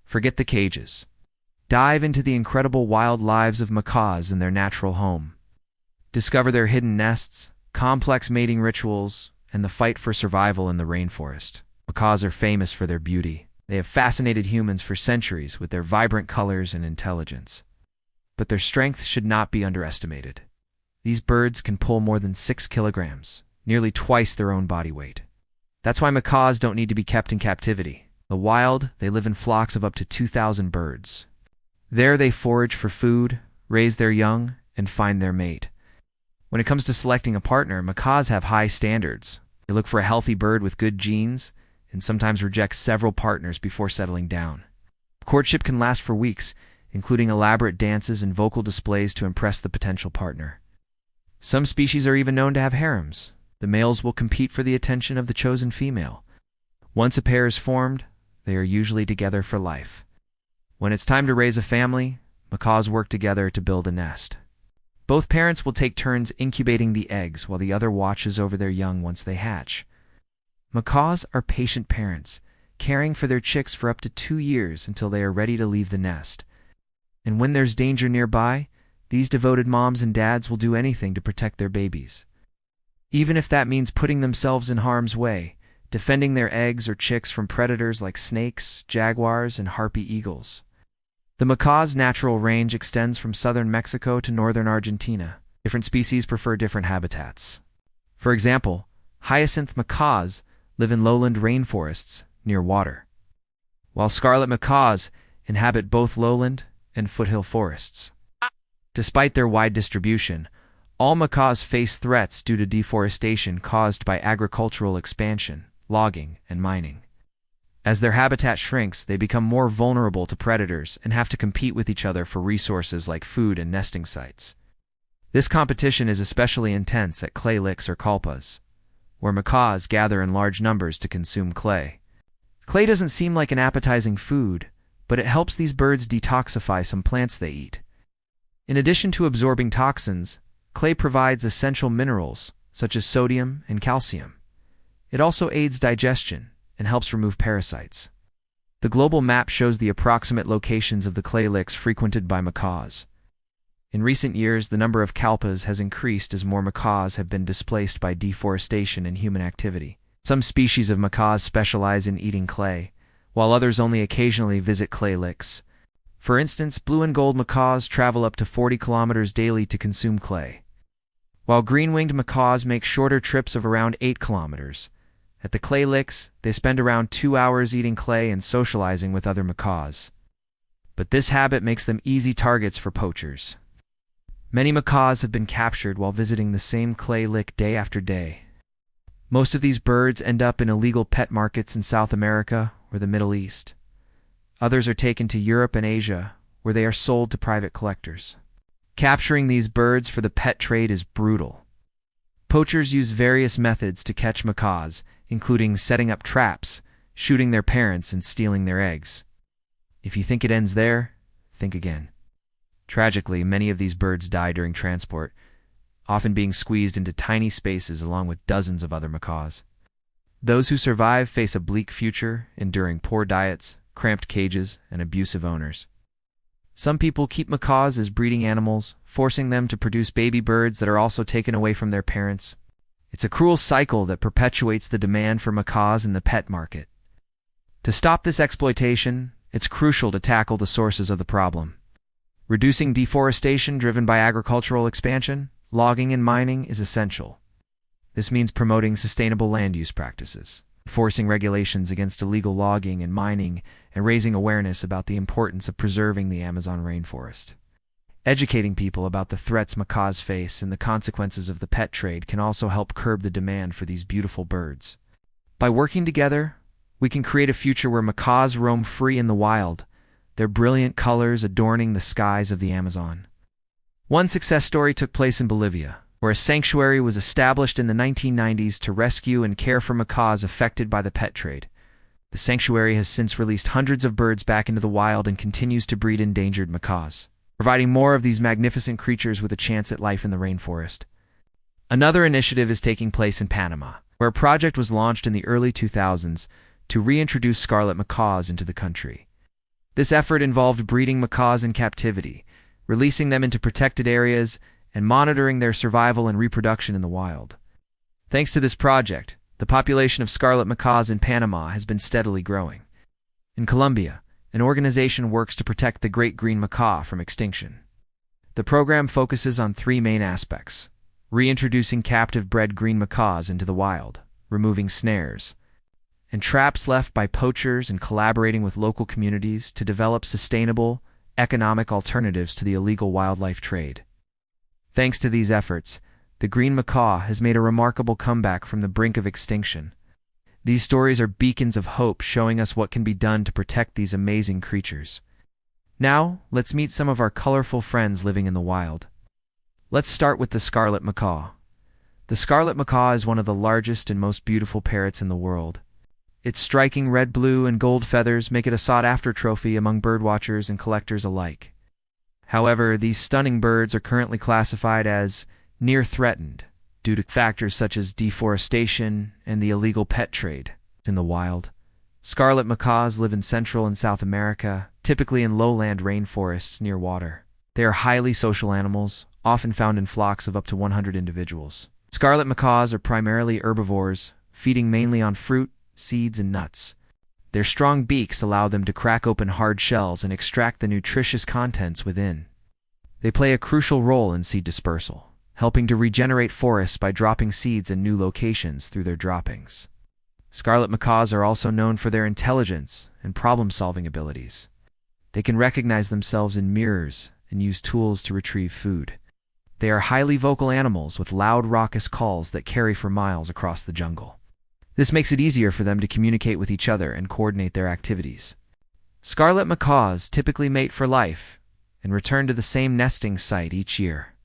Forget the cages. Dive into the incredible wild lives of macaws in their natural home. Discover their hidden nests, complex mating rituals, and the fight for survival in the rainforest. Macaws are famous for their beauty. They have fascinated humans for centuries with their vibrant colors and intelligence. But their strength should not be underestimated. These birds can pull more than 6 kilograms, nearly twice their own body weight. That's why macaws don't need to be kept in captivity. In the wild, they live in flocks of up to 2,000 birds. There they forage for food, raise their young, and find their mate. When it comes to selecting a partner, macaws have high standards. They look for a healthy bird with good genes, and sometimes reject several partners before settling down. Courtship can last for weeks, including elaborate dances and vocal displays to impress the potential partner. Some species are even known to have harems. The males will compete for the attention of the chosen female. Once a pair is formed, they are usually together for life. When it's time to raise a family, macaws work together to build a nest. Both parents will take turns incubating the eggs while the other watches over their young once they hatch. Macaws are patient parents, caring for their chicks for up to 2 years until they are ready to leave the nest. And when there's danger nearby, these devoted moms and dads will do anything to protect their babies. Even if that means putting themselves in harm's way, defending their eggs or chicks from predators like snakes, jaguars, and harpy eagles. The macaw's natural range extends from southern Mexico to northern Argentina. Different species prefer different habitats. For example, hyacinth macaws live in lowland rainforests near water, while scarlet macaws inhabit both lowland and foothill forests. Despite their wide distribution, all macaws face threats due to deforestation caused by agricultural expansion, logging, and mining. As their habitat shrinks, they become more vulnerable to predators and have to compete with each other for resources like food and nesting sites. This competition is especially intense at clay licks or kalpas, where macaws gather in large numbers to consume clay. Clay doesn't seem like an appetizing food, but it helps these birds detoxify some plants they eat. In addition to absorbing toxins, clay provides essential minerals such as sodium and calcium. It also aids digestion and helps remove parasites. The global map shows the approximate locations of the clay licks frequented by macaws. In recent years, the number of kalpas has increased as more macaws have been displaced by deforestation and human activity. Some species of macaws specialize in eating clay, while others only occasionally visit clay licks. For instance, blue and gold macaws travel up to 40 kilometers daily to consume clay, while green-winged macaws make shorter trips of around 8 kilometers. At the clay licks, they spend around 2 hours eating clay and socializing with other macaws. But this habit makes them easy targets for poachers. Many macaws have been captured while visiting the same clay lick day after day. Most of these birds end up in illegal pet markets in South America or the Middle East. Others are taken to Europe and Asia, where they are sold to private collectors. Capturing these birds for the pet trade is brutal. Poachers use various methods to catch macaws, including setting up traps, shooting their parents, and stealing their eggs. If you think it ends there, think again. Tragically, many of these birds die during transport, often being squeezed into tiny spaces along with dozens of other macaws. Those who survive face a bleak future, enduring poor diets, cramped cages, and abusive owners. Some people keep macaws as breeding animals, forcing them to produce baby birds that are also taken away from their parents. It's a cruel cycle that perpetuates the demand for macaws in the pet market. To stop this exploitation, it's crucial to tackle the sources of the problem. Reducing deforestation driven by agricultural expansion, logging, and mining is essential. This means promoting sustainable land use practices, enforcing regulations against illegal logging and mining, and raising awareness about the importance of preserving the Amazon rainforest. Educating people about the threats macaws face and the consequences of the pet trade can also help curb the demand for these beautiful birds. By working together, we can create a future where macaws roam free in the wild, their brilliant colors adorning the skies of the Amazon. One success story took place in Bolivia, where a sanctuary was established in the 1990s to rescue and care for macaws affected by the pet trade. The sanctuary has since released hundreds of birds back into the wild and continues to breed endangered macaws, providing more of these magnificent creatures with a chance at life in the rainforest. Another initiative is taking place in Panama, where a project was launched in the early 2000s to reintroduce scarlet macaws into the country. This effort involved breeding macaws in captivity, releasing them into protected areas, and monitoring their survival and reproduction in the wild. Thanks to this project, the population of scarlet macaws in Panama has been steadily growing. In Colombia, an organization works to protect the great green macaw from extinction. The program focuses on three main aspects: reintroducing captive-bred green macaws into the wild, removing snares and traps left by poachers, and collaborating with local communities to develop sustainable, economic alternatives to the illegal wildlife trade. Thanks to these efforts, the green macaw has made a remarkable comeback from the brink of extinction. These stories are beacons of hope, showing us what can be done to protect these amazing creatures. Now, let's meet some of our colorful friends living in the wild. Let's start with the scarlet macaw. The scarlet macaw is one of the largest and most beautiful parrots in the world. Its striking red, blue, and gold feathers make it a sought-after trophy among birdwatchers and collectors alike. However, these stunning birds are currently classified as near threatened due to factors such as deforestation and the illegal pet trade. In the wild, scarlet macaws live in Central and South America, typically in lowland rainforests near water. They are highly social animals, often found in flocks of up to 100 individuals. Scarlet macaws are primarily herbivores, feeding mainly on fruit, seeds, and nuts. Their strong beaks allow them to crack open hard shells and extract the nutritious contents within. They play a crucial role in seed dispersal, helping to regenerate forests by dropping seeds in new locations through their droppings. Scarlet macaws are also known for their intelligence and problem-solving abilities. They can recognize themselves in mirrors and use tools to retrieve food. They are highly vocal animals with loud, raucous calls that carry for miles across the jungle. This makes it easier for them to communicate with each other and coordinate their activities. Scarlet macaws typically mate for life and return to the same nesting site each year.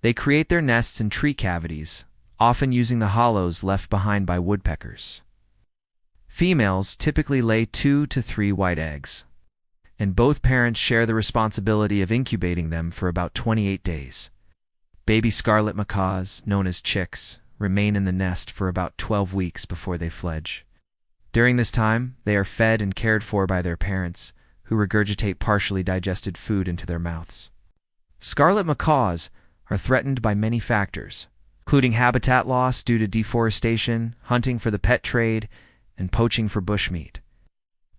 They create their nests in tree cavities, often using the hollows left behind by woodpeckers. Females typically lay 2 to 3 white eggs, and both parents share the responsibility of incubating them for about 28 days. Baby scarlet macaws, known as chicks, remain in the nest for about 12 weeks before they fledge. During this time, they are fed and cared for by their parents, who regurgitate partially digested food into their mouths. Scarlet macaws are threatened by many factors, including habitat loss due to deforestation, hunting for the pet trade, and poaching for bushmeat.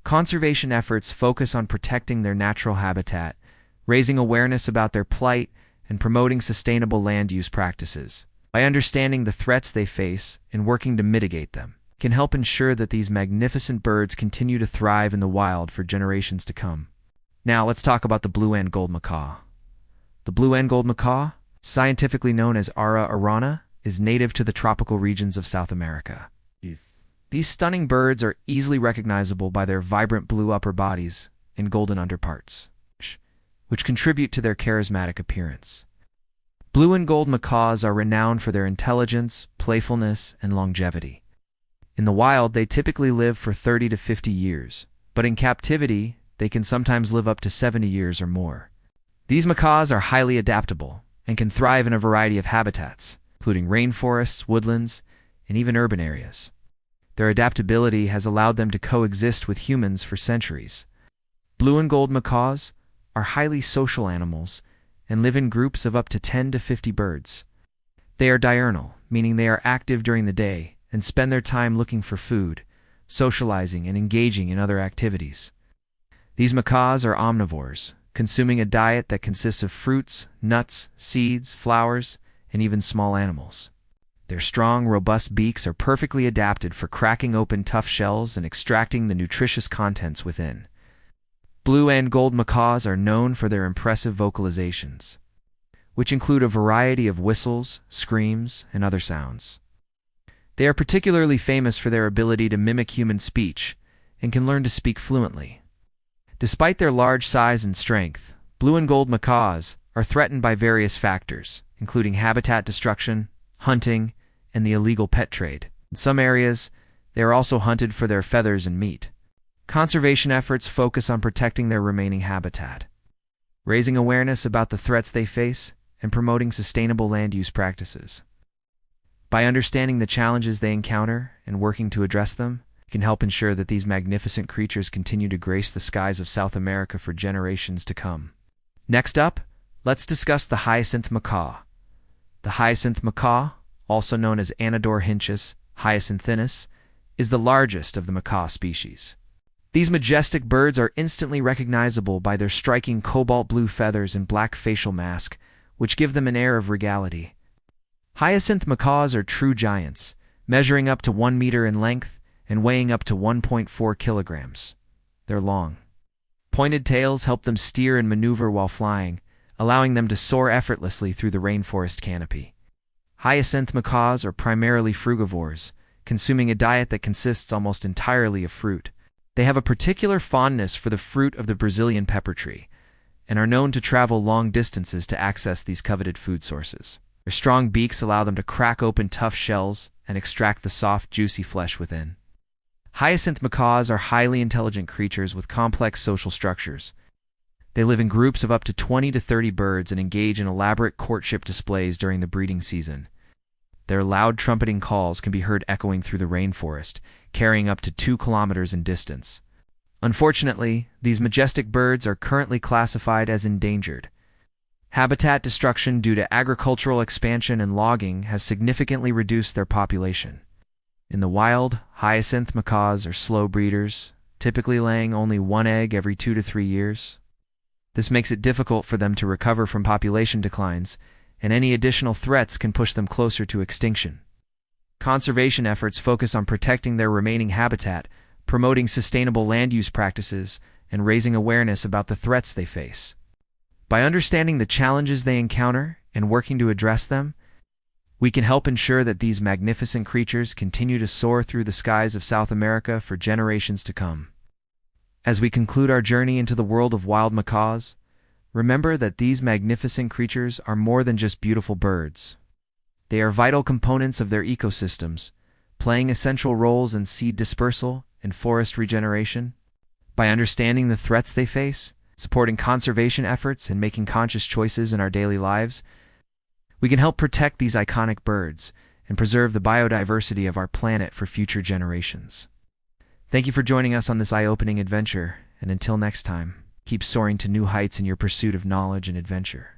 Conservation efforts focus on protecting their natural habitat, raising awareness about their plight, and promoting sustainable land use practices. By understanding the threats they face and working to mitigate them, can help ensure that these magnificent birds continue to thrive in the wild for generations to come. Now let's talk about the blue and gold macaw. The blue and gold macaw, scientifically known as Ara arana, is native to the tropical regions of South America. These stunning birds are easily recognizable by their vibrant blue upper bodies and golden underparts, which contribute to their charismatic appearance. Blue and gold macaws are renowned for their intelligence, playfulness, and longevity. In the wild, they typically live for 30 to 50 years, but in captivity, they can sometimes live up to 70 years or more. These macaws are highly adaptable and can thrive in a variety of habitats, including rainforests, woodlands, and even urban areas. Their adaptability has allowed them to coexist with humans for centuries. Blue and gold macaws are highly social animals and live in groups of up to 10 to 50 birds. They are diurnal, meaning they are active during the day and spend their time looking for food, socializing, and engaging in other activities. These macaws are omnivores, consuming a diet that consists of fruits, nuts, seeds, flowers, and even small animals. Their strong, robust beaks are perfectly adapted for cracking open tough shells and extracting the nutritious contents within. Blue and gold macaws are known for their impressive vocalizations, which include a variety of whistles, screams, and other sounds. They are particularly famous for their ability to mimic human speech and can learn to speak fluently. Despite their large size and strength, blue and gold macaws are threatened by various factors, including habitat destruction, hunting, and the illegal pet trade. In some areas, they are also hunted for their feathers and meat. Conservation efforts focus on protecting their remaining habitat, raising awareness about the threats they face, and promoting sustainable land use practices. By understanding the challenges they encounter and working to address them, can help ensure that these magnificent creatures continue to grace the skies of South America for generations to come. Next up, let's discuss the hyacinth macaw. The hyacinth macaw, also known as Anodorhynchus hyacinthinus, is the largest of the macaw species. These majestic birds are instantly recognizable by their striking cobalt blue feathers and black facial mask, which give them an air of regality. Hyacinth macaws are true giants, measuring up to 1 meter in length and weighing up to 1.4 kilograms. They're long. Pointed tails help them steer and maneuver while flying, allowing them to soar effortlessly through the rainforest canopy. Hyacinth macaws are primarily frugivores, consuming a diet that consists almost entirely of fruit. They have a particular fondness for the fruit of the Brazilian pepper tree, and are known to travel long distances to access these coveted food sources. Their strong beaks allow them to crack open tough shells and extract the soft, juicy flesh within. Hyacinth macaws are highly intelligent creatures with complex social structures. They live in groups of up to 20 to 30 birds and engage in elaborate courtship displays during the breeding season. Their loud trumpeting calls can be heard echoing through the rainforest, carrying up to 2 kilometers in distance. Unfortunately, these majestic birds are currently classified as endangered. Habitat destruction due to agricultural expansion and logging has significantly reduced their population. In the wild, hyacinth macaws are slow breeders, typically laying only 1 egg every 2 to 3 years. This makes it difficult for them to recover from population declines, and any additional threats can push them closer to extinction. Conservation efforts focus on protecting their remaining habitat, promoting sustainable land use practices, and raising awareness about the threats they face. By understanding the challenges they encounter and working to address them, we can help ensure that these magnificent creatures continue to soar through the skies of South America for generations to come. As we conclude our journey into the world of wild macaws, remember that these magnificent creatures are more than just beautiful birds. They are vital components of their ecosystems, playing essential roles in seed dispersal and forest regeneration. By understanding the threats they face, supporting conservation efforts, and making conscious choices in our daily lives, we can help protect these iconic birds and preserve the biodiversity of our planet for future generations. Thank you for joining us on this eye-opening adventure, and until next time, keep soaring to new heights in your pursuit of knowledge and adventure.